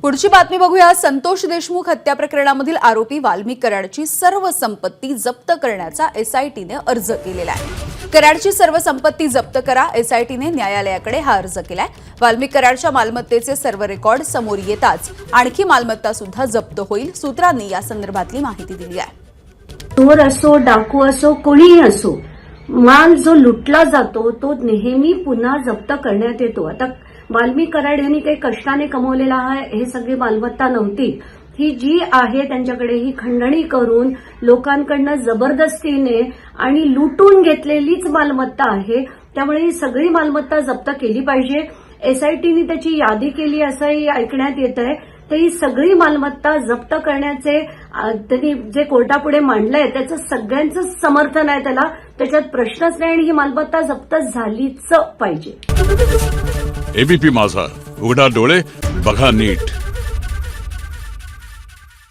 पुढची बातमी बघूया। संतोष देशमुख हत्या प्रकरणामधील आरोपी वाल्मिक कराडची सर्व संपत्ती जप्त करण्याचा एसआयटीने अर्ज केलेला आहे। कराडची सर्व संपत्ती जप्त करा, एसआयटीने न्यायालयाकडे हा अर्ज केलाय। वाल्मिक कराडच्या मालमत्तेचे सर्व रेकॉर्ड समोर येताच आणखी मालमत्ता सुद्धा जप्त होईल। सूत्रांनी या संदर्भातली माहिती दिली आहे। चोर असो, डाकू असो, कोणीही असो, माल जो लुटला जातो तो नेहमी पुन्हा जप्त करण्यात येतो। आता वाल्मिक कराड यांनी काही कष्टाने कमवलेला हे सगळी मालमत्ता नव्हती। ही जी आहे त्यांच्याकडे ही खंडणी करून लोकांकडनं जबरदस्तीने आणि लुटून घेतलेलीच मालमत्ता आहे। त्यामुळे ही सगळी मालमत्ता जप्त केली पाहिजे। एसआयटीने त्याची यादी केली असंही ऐकण्यात येत आहे। तर ही सगळी मालमत्ता जप्त करण्याचे त्यांनी जे कोर्टापुढे मांडलंय त्याचं सगळ्यांचं समर्थन आहे त्याला, त्याच्यात प्रश्नच नाही आणि ही मालमत्ता जप्त झालीच पाहिजे। एबीपी माझा, उघडा डोळे बघा नीट।